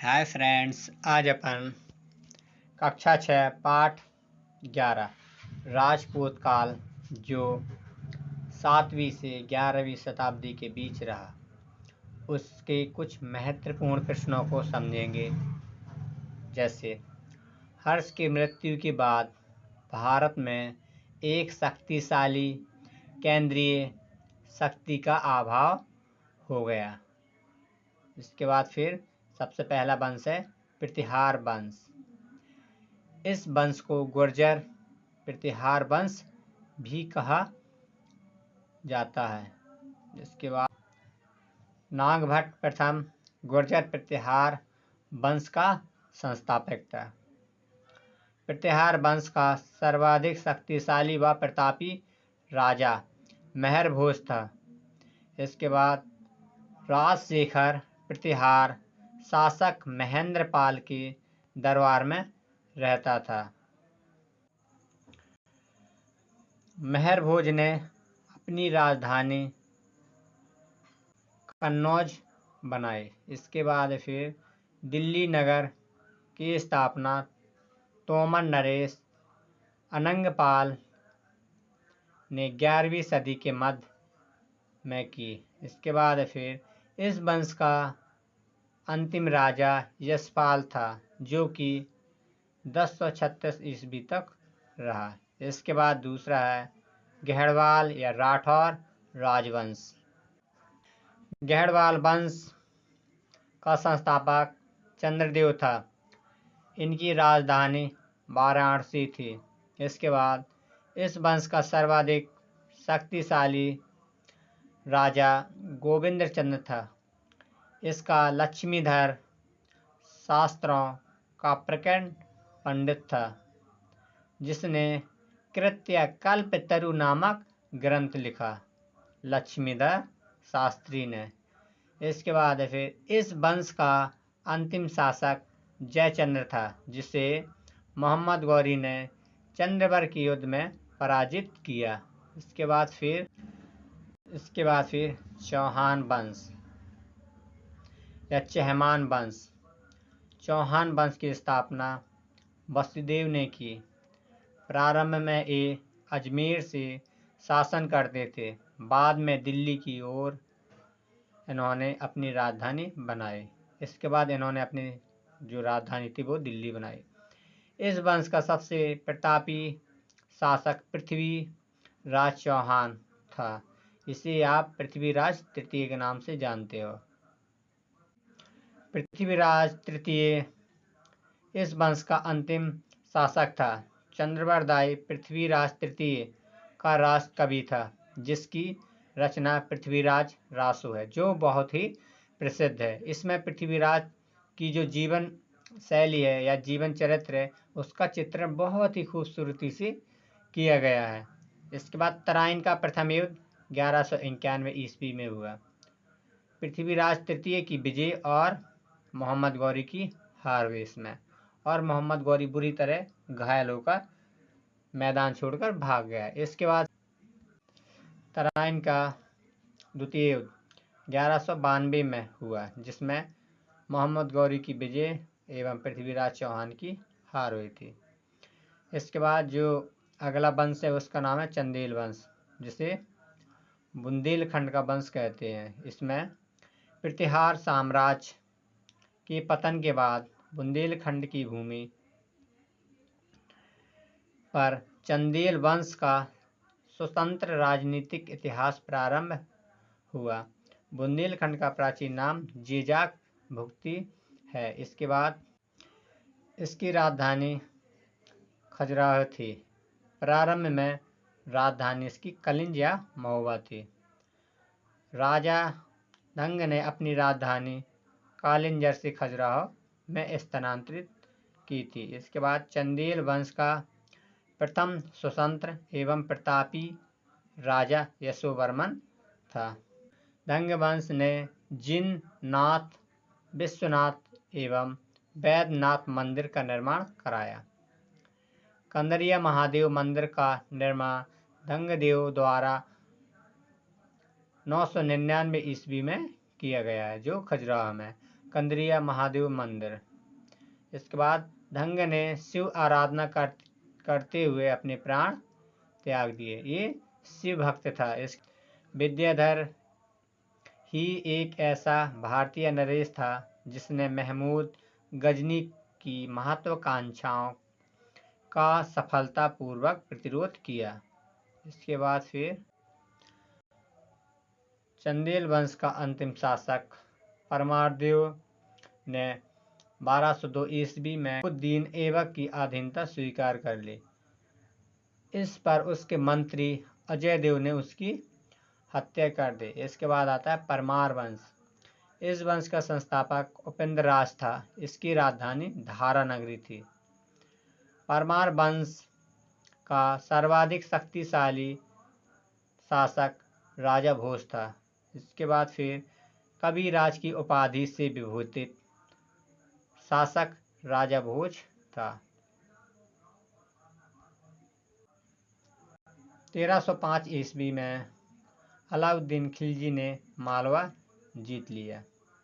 Hi friends, आज अपन कक्षा 6 पाठ 11 राजपूत काल जो 7वीं से 11वीं शताब्दी के बीच रहा, उसके कुछ महत्वपूर्ण प्रश्नों को समझेंगे। जैसे हर्ष की मृत्यु के बाद भारत में एक शक्तिशाली केंद्रीय शक्ति का अभाव हो गया। इसके बाद फिर सबसे पहला वंश है प्रतिहार वंश। इस वंश को गुर्जर प्रतिहार वंश भी कहा जाता है। इसके बाद नागभट्ट प्रथम गुर्जर प्रतिहार वंश का संस्थापक था। प्रतिहार वंश का सर्वाधिक शक्तिशाली व प्रतापी राजा मेहर भोज था। इसके बाद राजशेखर प्रतिहार शासक महेंद्र पाल के दरबार में रहता था। मेहर भोज ने अपनी राजधानी कन्नौज बनाई। इसके बाद फिर दिल्ली नगर की स्थापना तोमर नरेश अनंगपाल ने 11वीं सदी के मध्य में की। इसके बाद फिर इस वंश का अंतिम राजा यशपाल था, जो कि 1036 ईस्वी तक रहा। इसके बाद दूसरा है गहड़वाल या राठौर राजवंश। गहड़वाल वंश का संस्थापक चंद्रदेव था। इनकी राजधानी वाराणसी थी। इसके बाद इस वंश का सर्वाधिक शक्तिशाली राजा गोविंद चंद्र था। इसका लक्ष्मीधर शास्त्रों का प्रकट पंडित था, जिसने कृत्य कल्पतरु नामक ग्रंथ लिखा, लक्ष्मीधर शास्त्री ने। इसके बाद फिर इस वंश का अंतिम शासक जयचंद्र था, जिसे मोहम्मद गौरी ने चंद्रबर के युद्ध में पराजित किया। इसके बाद फिर चौहान वंश या चहमान वंश। चौहान वंश की स्थापना वसुदेव ने की। प्रारंभ में ये अजमेर से शासन करते थे। बाद में दिल्ली की ओर इन्होंने अपनी राजधानी बनाई। इसके बाद इन्होंने अपनी जो राजधानी थी वो दिल्ली बनाई। इस वंश का सबसे प्रतापी शासक पृथ्वीराज चौहान था। इसे आप पृथ्वीराज तृतीय के नाम से जानते हो। पृथ्वीराज तृतीय इस वंश का अंतिम शासक था। चंद्रवरदायी पृथ्वीराज तृतीय का राष्ट्र कवि था, जिसकी रचना पृथ्वीराज रासो है, जो बहुत ही प्रसिद्ध है। इसमें पृथ्वीराज की जो जीवन शैली है या जीवन चरित्र है, उसका चित्रण बहुत ही खूबसूरती से किया गया है। इसके बाद तराइन का प्रथम युद्ध 1191 ईस्वी में हुआ। पृथ्वीराज तृतीय की विजय और मोहम्मद गौरी की हार हुई इसमें, और मोहम्मद गौरी बुरी तरह घायल होकर मैदान छोड़कर भाग गया। इसके बाद तराइन का द्वितीय युद्ध 1192 में हुआ, जिसमें मोहम्मद गौरी की विजय एवं पृथ्वीराज चौहान की हार हुई थी। इसके बाद जो अगला वंश है उसका नाम है चंदेल वंश, जिसे बुंदेलखंड का वंश कहते हैं। इसमें प्रतिहार साम्राज्य के पतन के बाद बुंदेलखंड की भूमि पर चंदेल वंश का स्वतंत्र राजनीतिक इतिहास प्रारंभ हुआ। बुंदेलखंड का प्राचीन नाम जेजाक भुक्ति है। इसके बाद इसकी राजधानी खजुराहो थी। प्रारंभ में राजधानी इसकी कलिंज या महोबा थी। राजा धंग ने अपनी राजधानी कालिंजर से खजुराहो में स्थानांतरित की थी। इसके बाद चंदेल वंश का प्रथम स्वतंत्र एवं प्रतापी राजा यशोवर्मन था। धंग वंश ने जिननाथ, विश्वनाथ एवं वैद्यनाथ मंदिर का निर्माण कराया। कंदरिया महादेव मंदिर का निर्माण धंगदेव द्वारा 999 ईस्वी में किया गया है, जो खजुराहो में। कंदरिया महादेव मंदिर। इसके बाद धंग ने शिव आराधना करते हुए अपने प्राण त्याग दिए। ये शिव भक्त था। इस विद्याधर ही एक ऐसा भारतीय नरेश था जिसने महमूद गजनी की महत्वाकांक्षाओं का सफलतापूर्वक प्रतिरोध किया। इसके बाद फिर चंदेल वंश का अंतिम शासक परमारदेव ने 1202 ईस्वी में उद्दीन ऐबक की अधीनता स्वीकार कर ली। इस पर उसके मंत्री अजय देव ने उसकी हत्या कर दी। इसके बाद आता है परमार वंश। इस वंश का संस्थापक उपेंद्र राज था। इसकी राजधानी धारा नगरी थी। परमार वंश का सर्वाधिक शक्तिशाली शासक राजा भोज था। इसके बाद फिर कविराज की उपाधि से विभूषित शासक राजा भोज था। 1305 ईस्वी में अलाउद्दीन खिलजी ने मालवा जीत लिया।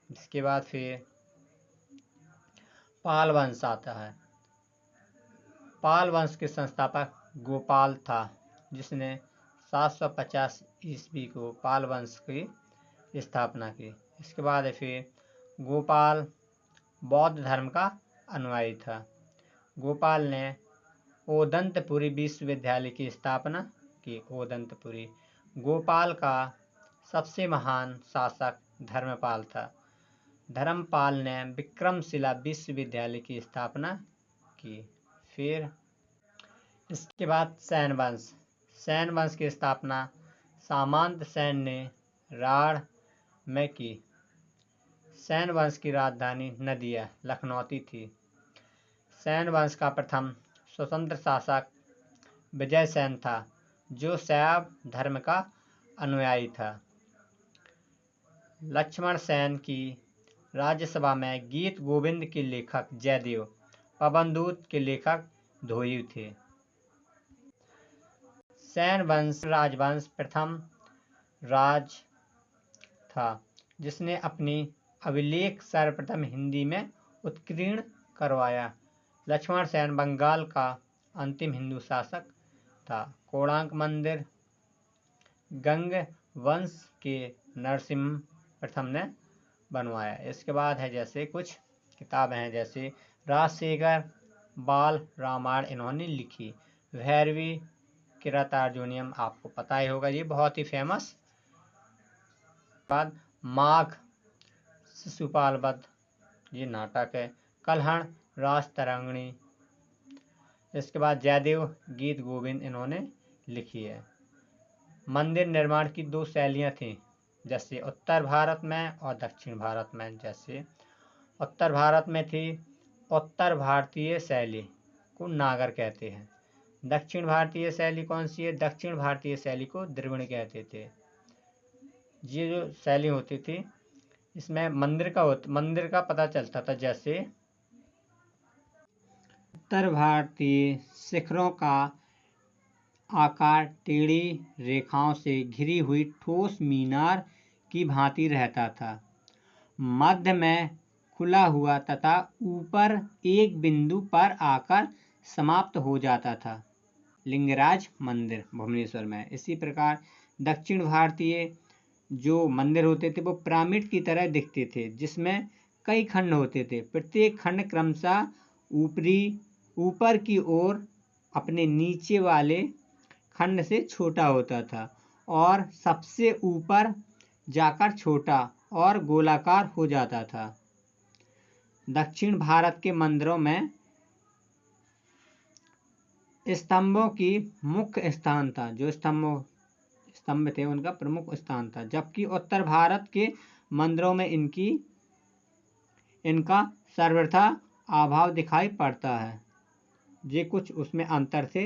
इसके बाद फिर पाल वंश आता है। पाल वंश के संस्थापक गोपाल था, जिसने 750 ईस्वी को पाल वंश की स्थापना की। इसके बाद फिर गोपाल बौद्ध धर्म का अनुयायी था। गोपाल ने ओदंतपुरी विश्वविद्यालय की स्थापना की। ओदंतपुरी गोपाल का सबसे महान शासक धर्मपाल था। धर्मपाल ने विक्रमशिला विश्वविद्यालय की स्थापना की। फिर इसके बाद सैन वंश। सैन वंश की स्थापना सामंत सैन ने राढ़ में की। सैन वंश की राजधानी नदिया लखनौती थी। सैन वंश का प्रथम स्वतंत्र शासक विजयसेन था, जो शैव धर्म का अनुयायी था। लक्ष्मण सेन की राज्यसभा में गीत गोविंद के लेखक जयदेव, पवनदूत के लेखक धोयू थे। सैन वंश राजवंश प्रथम राज था जिसने अपनी अभिलेख सर्वप्रथम हिंदी में उत्कीर्ण करवाया। लक्ष्मण सेन बंगाल का अंतिम हिंदू शासक था। कोणार्क मंदिर गंग वंश के नरसिम्हा प्रथम ने बनवाया। इसके बाद है जैसे कुछ किताबें हैं, जैसे राजशेखर बाल रामायण इन्होंने लिखी। भैरवी किरातार्जुनीयम आपको पता ही होगा, ये बहुत ही फेमस। बाद माघ शिशुपाल वध, ये नाटक है। कल्हण राज तरंगिणी। इसके बाद जयदेव गीत गोविंद इन्होंने लिखी है। मंदिर निर्माण की दो शैलियाँ थीं, जैसे उत्तर भारत में और दक्षिण भारत में। जैसे उत्तर भारत में थी उत्तर भारतीय शैली को नागर कहते हैं। दक्षिण भारतीय शैली कौन सी है? दक्षिण भारतीय शैली को द्रविड़ कहते थे। ये जो शैली होती थी, इसमें मंदिर का पता चलता था। जैसे उत्तर भारतीय शिखरों का आकार टेढ़ी रेखाओं से घिरी हुई ठोस मीनार की भांति रहता था। मध्य में खुला हुआ तथा ऊपर एक बिंदु पर आकर समाप्त हो जाता था। लिंगराज मंदिर भुवनेश्वर में। इसी प्रकार दक्षिण भारतीय जो मंदिर होते थे वो पिरामिड की तरह दिखते थे, जिसमें कई खंड होते थे। प्रत्येक खंड क्रमशः ऊपर की ओर अपने नीचे वाले खंड से छोटा होता था और सबसे ऊपर जाकर छोटा और गोलाकार हो जाता था। दक्षिण भारत के मंदिरों में स्तंभों की मुख्य स्थान था, जो स्तंभ थे उनका प्रमुख स्थान था, जबकि उत्तर भारत के मंदिरों में इनका सर्वथा अभाव दिखाई पड़ता है। ये कुछ उसमें अंतर थे।